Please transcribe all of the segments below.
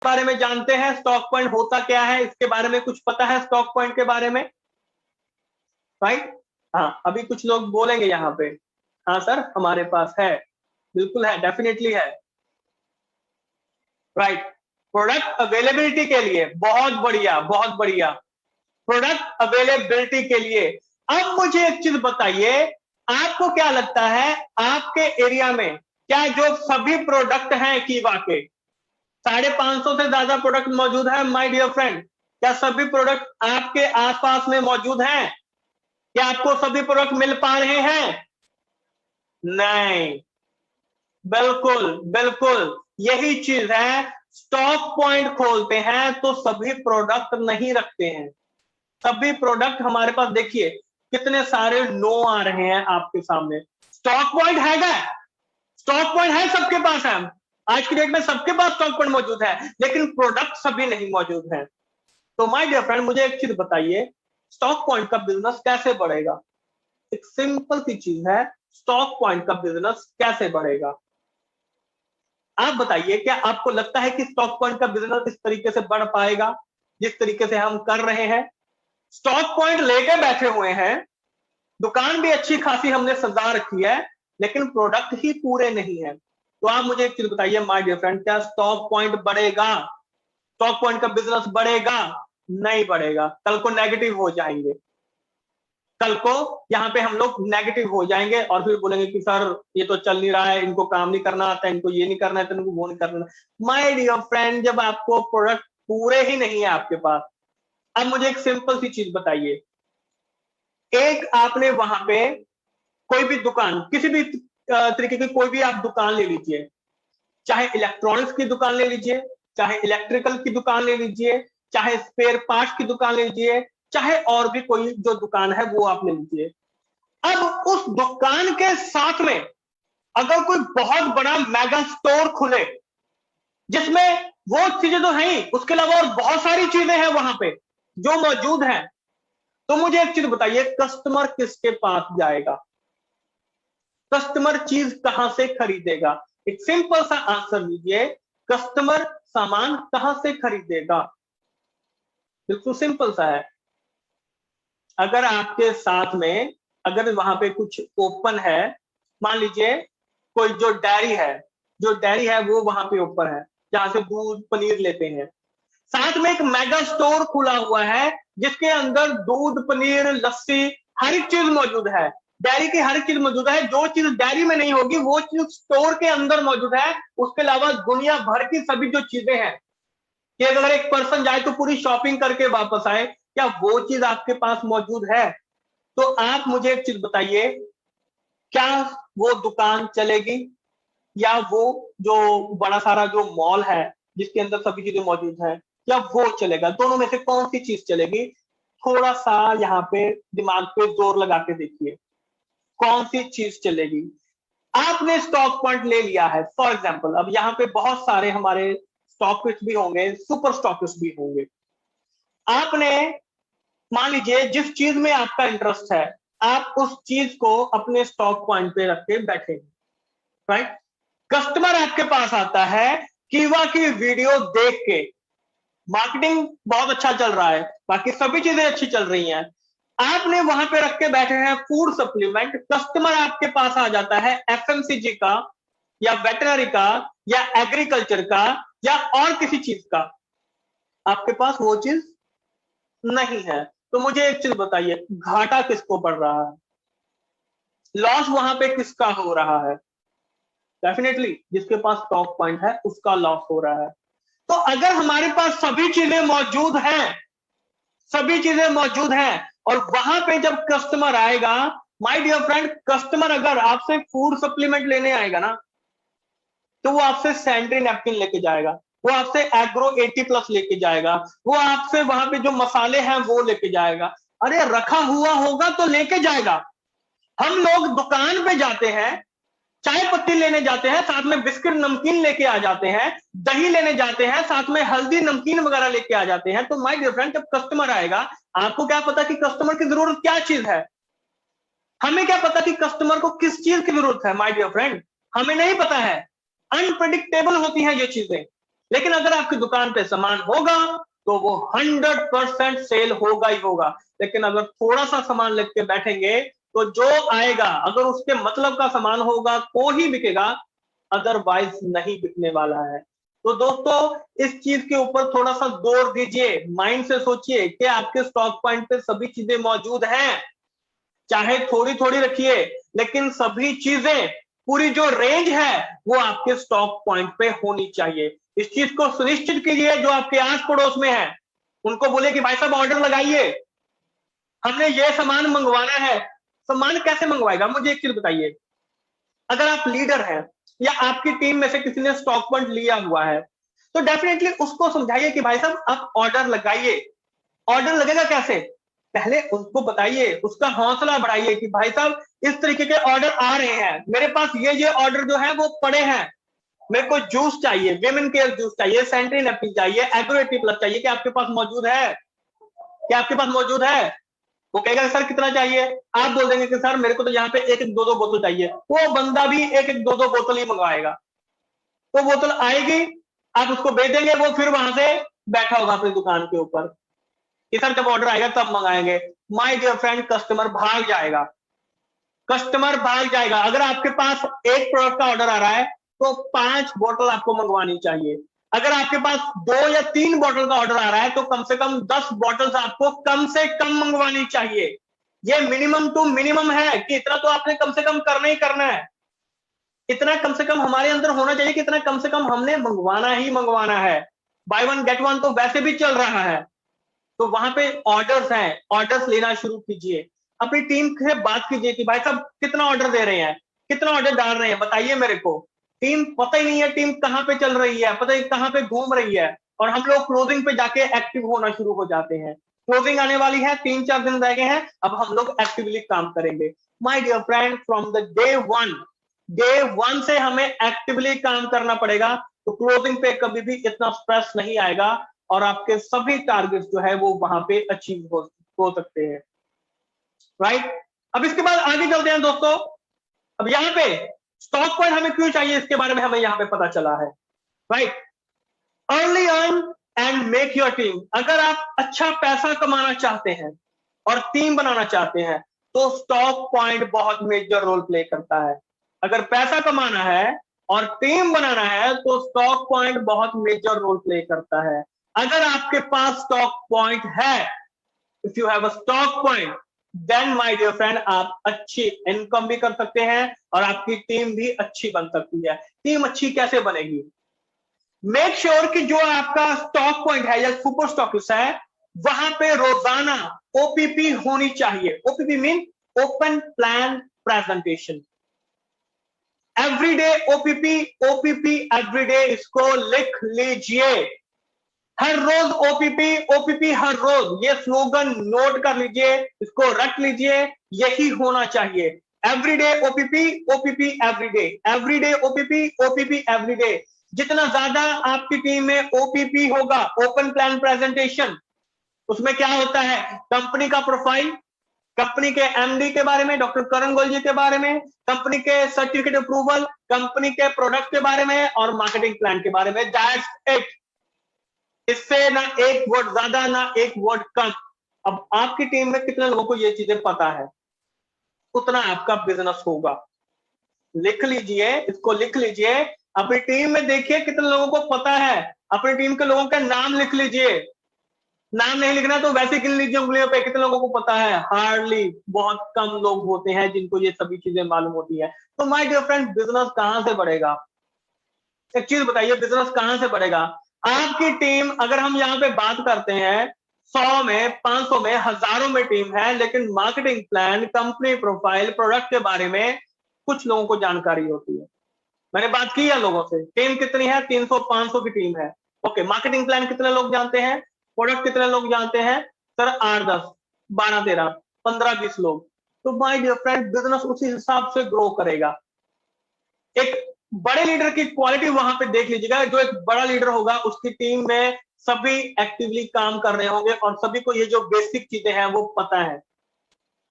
बारे में जानते हैं, स्टॉक पॉइंट होता क्या है, इसके बारे में कुछ पता है स्टॉक पॉइंट के बारे में, राइट? हाँ, अभी कुछ लोग बोलेंगे यहाँ पे, हाँ सर हमारे पास है, बिल्कुल है, डेफिनेटली है, राइट? प्रोडक्ट अवेलेबिलिटी के लिए, बहुत बढ़िया, बहुत बढ़िया, प्रोडक्ट अवेलेबिलिटी के लिए। अब मुझे एक चीज बताइए, आपको क्या लगता है आपके एरिया में क्या जो सभी प्रोडक्ट हैं कीवा के 550 से ज्यादा प्रोडक्ट मौजूद है माय डियर फ्रेंड? क्या सभी प्रोडक्ट आपके आसपास में मौजूद हैं? क्या आपको सभी प्रोडक्ट मिल पा रहे हैं? नहीं, बिल्कुल बिल्कुल यही चीज है। स्टॉक पॉइंट खोलते हैं तो सभी प्रोडक्ट नहीं रखते हैं। सभी प्रोडक्ट हमारे पास देखिए कितने सारे नो आ रहे हैं आपके सामने। स्टॉक पॉइंट है क्या? स्टॉक पॉइंट है, सबके पास है, आज की डेट में सबके पास स्टॉक पॉइंट मौजूद है, लेकिन प्रोडक्ट सभी नहीं मौजूद है। तो माय डियर फ्रेंड मुझे एक चीज बताइए, स्टॉक पॉइंट का बिजनेस कैसे बढ़ेगा? एक सिंपल सी चीज है, स्टॉक पॉइंट का बिजनेस कैसे बढ़ेगा? आप बताइए, क्या आपको लगता है कि स्टॉक पॉइंट का बिजनेस इस तरीके से बढ़ पाएगा जिस तरीके से हम कर रहे हैं? स्टॉक पॉइंट लेके बैठे हुए हैं, दुकान भी अच्छी खासी हमने सजा रखी है, लेकिन प्रोडक्ट ही पूरे नहीं है। तो आप मुझे एक चीज बताइए माय डियर फ्रेंड, क्या स्टॉक पॉइंट बढ़ेगा? स्टॉक पॉइंट का बिजनेस बढ़ेगा? नहीं बढ़ेगा, कल को नेगेटिव हो जाएंगे। कल को यहाँ पे हम लोग नेगेटिव हो जाएंगे और फिर बोलेंगे कि सर ये तो चल नहीं रहा है, इनको काम नहीं करना आता, इनको ये नहीं करना है, तो इनको वो नहीं करना। माय डियर फ्रेंड, जब आपको प्रोडक्ट पूरे ही नहीं है आपके पास, अब मुझे एक सिंपल सी चीज बताइए, एक आपने वहां पे कोई भी दुकान, किसी भी तरीके की कोई भी आप दुकान ले लीजिए, चाहे इलेक्ट्रॉनिक्स की दुकान ले लीजिए, चाहे इलेक्ट्रिकल की दुकान ले लीजिए, चाहे स्पेयर पार्ट्स की दुकान ले लीजिए, चाहे और भी कोई जो दुकान है वो आप ले लीजिए। अब उस दुकान के साथ में अगर कोई बहुत बड़ा मेगा स्टोर खुले जिसमें वो चीजें तो है ही, उसके अलावा और बहुत सारी चीजें हैं वहां पे जो मौजूद हैं, तो मुझे एक चीज बताइए, कस्टमर किसके पास जाएगा? कस्टमर चीज कहां से खरीदेगा? एक सिंपल सा आंसर दीजिए, कस्टमर सामान कहां से खरीदेगा? बिल्कुल सिंपल सा है। अगर आपके साथ में अगर वहां पे कुछ ओपन है, मान लीजिए कोई जो डेयरी है, जो डेयरी है वो वहां पे ओपन है जहां से दूध पनीर लेते हैं, साथ में एक मेगा स्टोर खुला हुआ है जिसके अंदर दूध पनीर लस्सी हर एक चीज मौजूद है, डेयरी की हर एक चीज मौजूद है। जो चीज डेयरी में नहीं होगी वो चीज स्टोर के अंदर मौजूद है। उसके अलावा दुनिया भर की सभी जो चीजें हैं कि अगर एक पर्सन जाए तो पूरी शॉपिंग करके वापस आए, क्या वो चीज आपके पास मौजूद है? तो आप मुझे एक चीज बताइए, क्या वो दुकान चलेगी या वो जो बड़ा सारा जो मॉल है जिसके अंदर सभी चीजें मौजूद है, क्या वो चलेगा? दोनों में से कौन सी चीज चलेगी? थोड़ा सा यहाँ पे दिमाग पे जोर लगा के देखिए, कौन सी चीज चलेगी? आपने स्टॉक पॉइंट ले लिया है फॉर एग्जाम्पल, अब यहाँ पे बहुत सारे हमारे स्टॉकिस्ट भी होंगे, सुपर स्टॉकिस्ट भी होंगे। आपने मान लीजिए जिस चीज में आपका इंटरेस्ट है, आप उस चीज को अपने स्टॉक पॉइंट पे रख के बैठे, राइट? कस्टमर आपके पास आता है कीवा की वीडियो देख के, मार्केटिंग बहुत अच्छा चल रहा है, बाकी सभी चीजें अच्छी चल रही हैं, आपने वहां पे रख के बैठे हैं फूड सप्लीमेंट, कस्टमर आपके पास आ जाता है एफएमसीजी का या वेटनरी का या एग्रीकल्चर का या और किसी चीज का, आपके पास वो चीज नहीं है। तो मुझे एक चीज बताइए, घाटा किसको पड़ रहा है? लॉस वहां पे किसका हो रहा है? डेफिनेटली जिसके पास स्टॉक पॉइंट है उसका लॉस हो रहा है। तो अगर हमारे पास सभी चीजें मौजूद हैं, सभी चीजें मौजूद हैं और वहां पे जब कस्टमर आएगा, माय डियर फ्रेंड, कस्टमर अगर आपसे फूड सप्लीमेंट लेने आएगा ना, तो वो आपसे सैनिटरी नैपकिन लेके जाएगा, वो आपसे एग्रो 80+ लेके जाएगा, वो आपसे वहां पे जो मसाले हैं वो लेके जाएगा। अरे रखा हुआ होगा तो लेके जाएगा। हम लोग दुकान पे जाते हैं, चाय पत्ती लेने जाते हैं, साथ में बिस्किट नमकीन लेके आ जाते हैं, दही लेने जाते हैं, साथ में हल्दी नमकीन वगैरह लेके आ जाते हैं। तो माय डियर फ्रेंड, जब कस्टमर आएगा, आपको क्या पता कि कस्टमर की जरूरत क्या चीज है? हमें क्या पता कि कस्टमर को किस चीज की जरूरत है? माय डियर फ्रेंड, हमें नहीं पता है, अनप्रेडिक्टेबल होती हैं ये चीजें। लेकिन अगर आपकी दुकान पे सामान होगा तो वो 100% सेल होगा ही होगा। लेकिन अगर थोड़ा सा सामान लेके बैठेंगे तो जो आएगा अगर उसके मतलब का सामान होगा तो ही बिकेगा, अदरवाइज नहीं बिकने वाला है। तो दोस्तों इस चीज के ऊपर थोड़ा सा गौर दीजिए, माइंड से सोचिए कि आपके स्टॉक पॉइंट पे सभी चीजें मौजूद हैं, चाहे थोड़ी थोड़ी रखिए लेकिन सभी चीजें, पूरी जो रेंज है वो आपके स्टॉक पॉइंट पे होनी चाहिए। इस चीज को सुनिश्चित कीजिए, जो आपके आस पड़ोस में है उनको बोले कि भाई साहब ऑर्डर लगाइए, हमने ये सामान मंगवाना है। सामान कैसे मंगवाएगा, मुझे एक चीज बताइए। अगर आप लीडर हैं या आपकी टीम में से किसी ने स्टॉक पॉइंट लिया हुआ है तो डेफिनेटली उसको समझाइए कि भाई साहब आप ऑर्डर लगाइए। ऑर्डर लगेगा कैसे, पहले उसको बताइए, उसका हौसला बढ़ाइए कि भाई साहब इस तरीके के ऑर्डर आ रहे हैं, मेरे पास ये ऑर्डर जो है वो पड़े हैं, मेरे को जूस चाहिए, विमेन केयर जूस चाहिए, सैनिटरी नैपकिन चाहिए, एक्यूरेटी प्लस चाहिए, क्या आपके पास मौजूद है, क्या आपके पास मौजूद है। वो कहेगा सर कितना चाहिए, आप बोल देंगे कि सर मेरे को तो यहाँ पे एक एक दो दो बोतल चाहिए, वो बंदा भी एक एक दो दो बोतल ही मंगवाएगा। तो बोतल आएगी, आप उसको भेज देंगे, वो फिर वहां से बैठा होगा अपनी दुकान के ऊपर कि सर जब ऑर्डर आएगा तब मंगाएंगे। माय डियर फ्रेंड, कस्टमर भाग जाएगा, कस्टमर भाग जाएगा। अगर आपके पास एक प्रोडक्ट का ऑर्डर आ रहा है तो 5 बोतल आपको मंगवानी चाहिए। अगर आपके पास 2 या 3 बोतल का ऑर्डर आ रहा है तो कम से कम 10 बोतल्स आपको कम से कम मंगवानी चाहिए। ये मिनिमम टू मिनिमम है कि इतना तो आपने कम से कम करना ही करना है। इतना कम से कम हमारे अंदर होना चाहिए कि इतना कम से कम हमने मंगवाना ही मंगवाना है। बाय वन गेट वन तो वैसे भी चल रहा है, तो वहां पे ऑर्डर्स हैं, ऑर्डर्स लेना शुरू कीजिए। अपनी टीम से बात कीजिए कि भाई साहब कितना ऑर्डर दे रहे हैं, कितना ऑर्डर डाल रहे हैं, बताइए मेरे को। टीम पता ही नहीं है टीम कहां पे चल रही है, पता ही कहां पे घूम रही है, और हम लोग क्लोजिंग पे जाके एक्टिव होना शुरू हो जाते हैं। क्लोजिंग आने वाली है, 3-4 दिन रह गए हैं, अब हम लोग एक्टिवली काम करेंगे। My dear friend, from the day one से हमें एक्टिवली काम करना पड़ेगा, तो क्लोजिंग पे कभी भी इतना स्ट्रेस नहीं आएगा और आपके सभी टारगेट्स जो है वो वहां पे अचीव हो सकते हैं। राइट, अब इसके बाद आगे चलते हैं दोस्तों। अब यहाँ पे स्टॉक पॉइंट हमें क्यों चाहिए इसके बारे में हमें यहाँ पे पता चला है। Right, early earn and make your team. अगर आप अच्छा पैसा कमाना चाहते हैं और टीम बनाना चाहते हैं तो स्टॉक पॉइंट बहुत मेजर रोल प्ले करता है। अगर पैसा कमाना है और टीम बनाना है तो स्टॉक पॉइंट बहुत मेजर रोल प्ले करता है। अगर आपके पास स्टॉक पॉइंट है, if you have a stock point, then my dear friend आप अच्छी इनकम भी कर सकते हैं और आपकी टीम भी अच्छी बन सकती है। टीम अच्छी कैसे बनेगी, मेक श्योर कि जो आपका स्टॉक पॉइंट है या सुपर स्टॉकिस्ट है वहां पे रोजाना ओपीपी होनी चाहिए। OPP mean open plan presentation, everyday OPP, OPP everyday, इसको लिख लीजिए। हर रोज ओपीपी, ओपीपी हर रोज, ये स्लोगन नोट कर लीजिए, इसको रख लीजिए, यही होना चाहिए। Everyday OPP, OPP everyday, everyday OPP, OPP everyday. जितना ज्यादा आपकी टीम में ओपीपी होगा, ओपन प्लान प्रेजेंटेशन, उसमें क्या होता है, कंपनी का प्रोफाइल, कंपनी के एमडी के बारे में, डॉक्टर करण गोयल जी के बारे में, कंपनी के सर्टिफिकेट अप्रूवल, कंपनी के प्रोडक्ट के बारे में और मार्केटिंग प्लान के बारे में। दैट्स इट, इससे ना एक वर्ड ज्यादा ना एक वर्ड कम। अब आपकी टीम में कितने लोगों को ये चीजें पता है, उतना आपका बिजनेस होगा। लिख लीजिए, इसको लिख लीजिए, अपनी टीम में देखिए कितने लोगों को पता है, अपनी टीम के लोगों का नाम लिख लीजिए। नाम नहीं लिखना तो वैसे गिन लीजिए उंगलियों पे कितने लोगों को पता है। हार्डली, बहुत कम लोग होते हैं जिनको ये सभी चीजें मालूम होती है। तो माय डियर फ्रेंड, बिजनेस कहां से बढ़ेगा, एक चीज बताइए, बिजनेस कहां से बढ़ेगा। आपकी टीम, अगर हम यहाँ पे बात करते हैं 100 में, 500 में, हजारों में टीम है, लेकिन marketing plan, company profile, product के बारे में कुछ लोगों को जानकारी होती है। मैंने बात की है लोगों से, टीम कितनी है, 300-500 की टीम है। ओके, मार्केटिंग प्लान कितने लोग जानते हैं, प्रोडक्ट कितने लोग जानते हैं, सर 8-10, 12-13, 15-20 लोग। तो माय डियर फ्रेंड, बिजनेस उसी हिसाब से ग्रो करेगा। एक बड़े लीडर की क्वालिटी वहां पे देख लीजिएगा, जो एक बड़ा लीडर होगा उसकी टीम में सभी एक्टिवली काम कर रहे होंगे और सभी को ये जो बेसिक चीजें हैं वो पता है।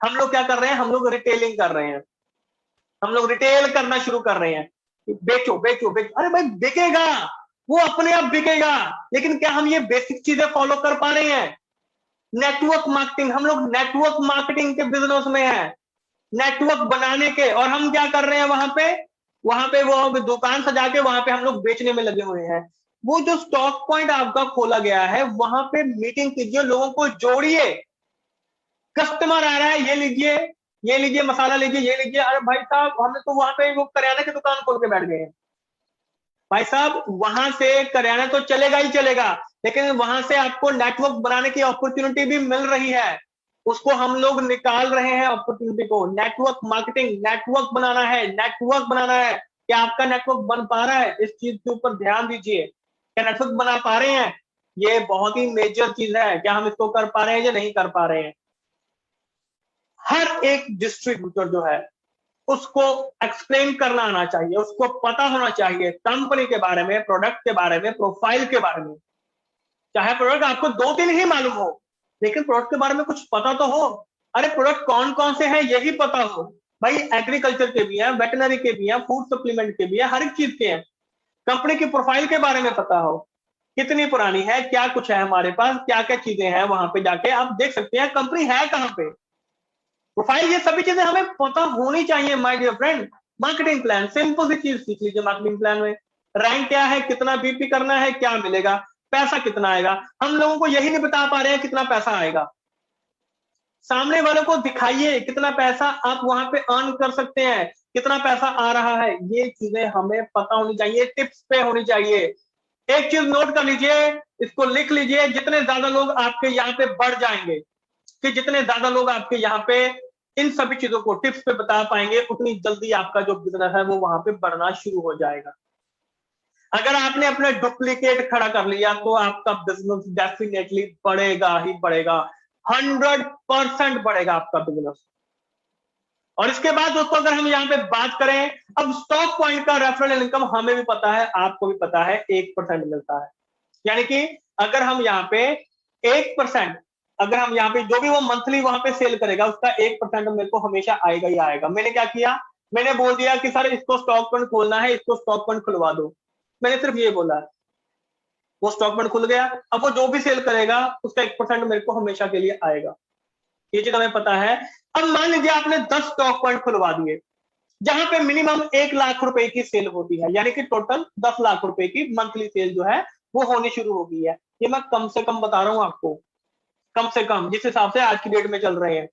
हम लोग क्या कर रहे हैं, हम लोग रिटेलिंग कर रहे हैं, हम लोग रिटेल करना शुरू कर रहे हैं, बेचो बेचो बेचो, अरे भाई बिकेगा, वो अपने आप बिकेगा। लेकिन क्या हम ये बेसिक चीजें फॉलो कर पा रहे हैं? नेटवर्क मार्केटिंग, हम लोग नेटवर्क मार्केटिंग के बिजनेस में है, नेटवर्क बनाने के, और हम क्या कर रहे हैं वहां पे वो दुकान सजा के वहां पे हम लोग बेचने में लगे हुए हैं। वो जो स्टॉक पॉइंट आपका खोला गया है वहां पे मीटिंग कीजिए, लोगों को जोड़िए। कस्टमर आ रहा है, ये लीजिए मसाला लीजिए, ये लीजिए, अरे भाई साहब हमने तो वहां पे वो करियाना की दुकान खोल के बैठ गए हैं। भाई साहब वहां से करियाना तो चलेगा ही चलेगा, लेकिन वहां से आपको नेटवर्क बनाने की अपॉर्चुनिटी भी मिल रही है, उसको हम लोग निकाल रहे हैं अपॉर्चुनिटी को। नेटवर्क मार्केटिंग, नेटवर्क बनाना है, नेटवर्क बनाना है। क्या आपका नेटवर्क बन पा रहा है? इस चीज के ऊपर ध्यान दीजिए। क्या नेटवर्क बना पा रहे हैं? ये बहुत ही मेजर चीज है, क्या हम इसको कर पा रहे हैं या नहीं कर पा रहे हैं? हर एक डिस्ट्रीब्यूटर जो है उसको एक्सप्लेन करना आना चाहिए, उसको पता होना चाहिए कंपनी के बारे में, प्रोडक्ट के बारे में, प्रोफाइल के बारे में। चाहे प्रोडक्ट आपको 2-3 ही मालूम हो, लेकिन प्रोडक्ट के बारे में कुछ पता तो हो। अरे प्रोडक्ट कौन कौन से हैं यही पता हो। भाई एग्रीकल्चर के भी हैं, वेटनरी के भी हैं, फूड सप्लीमेंट के भी हैं, हर एक चीज के हैं। कंपनी की प्रोफाइल के बारे में पता हो, कितनी पुरानी है, क्या कुछ है हमारे पास, क्या क्या चीजें हैं, वहां पे जाके आप देख सकते हैं कंपनी है कहां पे, प्रोफाइल, ये सभी चीजें हमें पता होनी चाहिए my dear friend. Marketing plan, simple सी चीज सीख लीजिए मार्केटिंग प्लान में। रैंक क्या है, कितना बीपी करना है, क्या मिलेगा, पैसा कितना आएगा। हम लोगों को यही नहीं बता पा रहे हैं कितना पैसा आएगा। सामने वालों को दिखाइए कितना पैसा आप वहां पे अर्न कर सकते हैं, कितना पैसा आ रहा है, ये चीजें हमें पता होनी चाहिए, टिप्स पे होनी चाहिए। एक चीज नोट कर लीजिए, इसको लिख लीजिए, जितने ज्यादा लोग आपके यहाँ पे बढ़ जाएंगे, कि जितने ज्यादा लोग आपके यहाँ पे इन सभी चीजों को टिप्स पे बता पाएंगे, उतनी जल्दी आपका जो बिजनेस है वो वहां पे बढ़ना शुरू हो जाएगा। अगर आपने अपने डुप्लीकेट खड़ा कर लिया तो आपका बिजनेस डेफिनेटली बढ़ेगा ही बढ़ेगा, 100% बढ़ेगा आपका बिजनेस। और इसके बाद दोस्तों अगर हम यहाँ पे बात करें, अब स्टॉक पॉइंट का रेफरल इनकम हमें भी पता है, आपको भी पता है, 1% मिलता है। यानी कि अगर हम यहाँ पे 1%, अगर हम यहाँ पे जो भी वो मंथली वहां पे सेल करेगा उसका 1% मेरे को हमेशा आएगा ही आएगा। मैंने क्या किया, मैंने बोल दिया कि सर इसको स्टॉक फंड खोलना है, इसको स्टॉक फंड खुलवा दो, मैंने सिर्फ ये बोला, वो स्टॉक फंड खुल गया। अब वो जो भी सेल करेगा उसका 1% मेरे को हमेशा के लिए आएगा, ये चीज हमें पता है। अब मान लीजिए आपने 10 स्टॉक पॉइंट खुलवा दिए जहां पे मिनिमम 1 लाख रुपए की सेल होती है, यानी कि टोटल 10 लाख रुपए की मंथली सेल जो है वो होनी शुरू हो गई है। ये मैं कम से कम बता रहा हूं आपको, कम से कम जिस हिसाब से आज की डेट में चल रहे हैं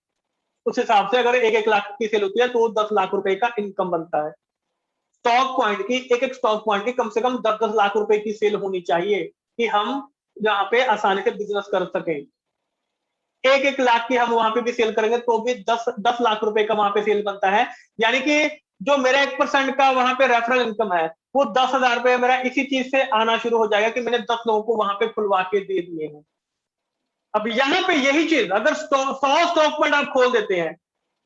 उस हिसाब से अगर 1-1 लाख की सेल होती है तो 10 लाख रुपए का इनकम बनता है। स्टॉक पॉइंट की, एक एक स्टॉक पॉइंट की कम से कम 10-10 लाख रुपए की सेल होनी चाहिए कि हम यहाँ पे आसानी से बिजनेस कर सकें। 1-1 लाख की हम वहां पे भी सेल करेंगे तो भी 10 लाख रुपए का वहां पे सेल बनता है। यानी कि जो मेरा 1% का वहां पे रेफरल इनकम है वो 10,000 रुपए मेरा इसी चीज से आना शुरू हो जाएगा कि मैंने 10 लोगों को वहां पे खुलवा के दे दिए हैं। अब यहाँ पे यही चीज अगर 100 स्टॉक पॉइंट आप खोल देते हैं,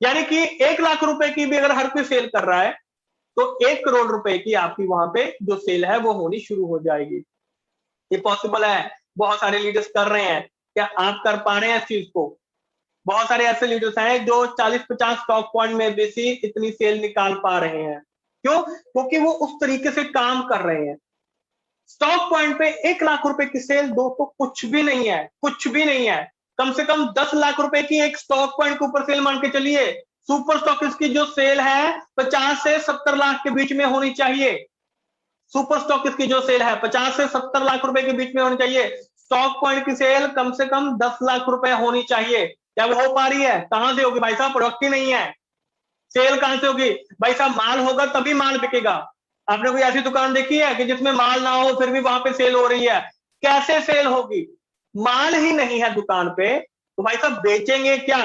यानी कि 1 लाख रुपए की भी अगर हर कोई सेल कर रहा है तो 1 करोड़ रुपए की आपकी वहां पे जो सेल है वो होनी शुरू हो जाएगी। ये पॉसिबल है, बहुत सारे लीडर्स कर रहे हैं। क्या आप कर पा रहे हैं इस चीज को? बहुत सारे ऐसे लीडर्स हैं जो 40-50 स्टॉक पॉइंट में भी इतनी सेल निकाल पा रहे हैं। क्यों? क्योंकि वो उस तरीके से काम कर रहे हैं। स्टॉक पॉइंट पे 1 लाख रुपए की सेल दोस्तों कुछ भी नहीं है, कुछ भी नहीं है। कम से कम 10 लाख रुपए की एक स्टॉक पॉइंट के ऊपर सेल मान के चलिए। सुपर स्टॉकिस्ट की जो सेल है 50 से 70 लाख के बीच में होनी चाहिए। सुपर स्टॉकिस्ट की जो सेल है 50 से 70 लाख रुपए के बीच में होनी चाहिए। स्टॉक पॉइंट की सेल कम से कम 10 लाख रुपए होनी चाहिए। क्या वो हो पा रही है? कहां से होगी भाई साहब? प्रोडक्ट ही नहीं है, सेल कहां से होगी भाई साहब? माल होगा तभी माल बिकेगा। आपने कोई ऐसी दुकान देखी है कि जिसमें माल ना हो फिर भी वहां पे सेल हो रही है? कैसे सेल होगी? माल ही नहीं है दुकान पे तो भाई साहब बेचेंगे क्या?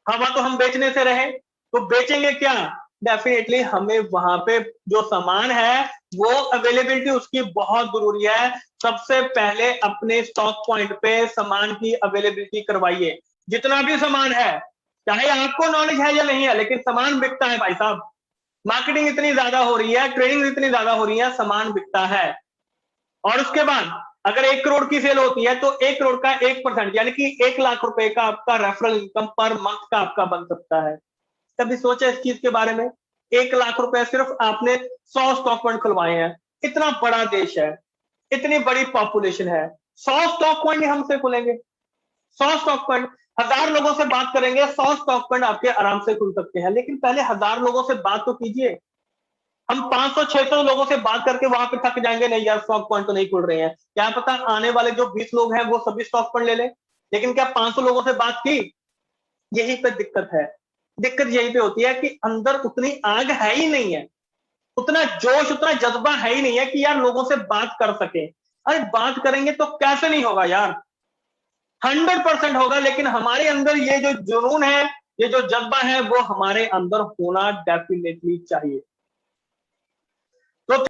हवा तो हम बेचने से रहे तो बेचेंगे क्या? डेफिनेटली हमें वहां पे जो सामान है वो अवेलेबिलिटी उसकी बहुत जरूरी है। सबसे पहले अपने स्टॉक पॉइंट पे सामान की अवेलेबिलिटी करवाइए। जितना भी सामान है, चाहे आपको नॉलेज है या नहीं है, लेकिन सामान बिकता है भाई साहब। मार्केटिंग इतनी ज्यादा हो रही है, ट्रेडिंग इतनी ज्यादा हो रही है, सामान बिकता है। और उसके बाद अगर 1 करोड़ की सेल होती है तो 1 करोड़ का 1% यानी कि 1 लाख रुपए का आपका रेफरल इनकम पर मंथ का आपका बन सकता है। कभी सोचा इस चीज के बारे में? 1 लाख रुपए सिर्फ आपने 100 स्टॉक पॉइंट खुलवाए हैं। इतना बड़ा देश है, इतनी बड़ी पॉपुलेशन है, 100 स्टॉक पॉइंट हमसे खुलेंगे, 100 स्टॉक पॉइंट, 1000 लोगों से बात करेंगे, 100 स्टॉक पॉइंट आपके आराम से खुल सकते हैं। लेकिन पहले 1000 लोगों से बात तो कीजिए। हम 500-600 लोगों से बात करके वहां पे थक जाएंगे, नहीं यार स्टॉक पॉइंट तो नहीं खुल रहे हैं, क्या पता आने वाले जो 20 लोग हैं वो सभी स्टॉक पॉइंट ले लें। लेकिन क्या 500 लोगों से बात की? यही पे दिक्कत है। दिक्कत यही पे होती है कि अंदर उतनी आग है ही नहीं है, उतना जोश, उतना जज्बा है ही नहीं है कि यार लोगों से बात कर सके। अरे बात करेंगे तो कैसे नहीं होगा यार, 100% होगा। लेकिन हमारे अंदर ये जो जुनून है, ये जो जज्बा है, वो हमारे अंदर होना डेफिनेटली चाहिए। तो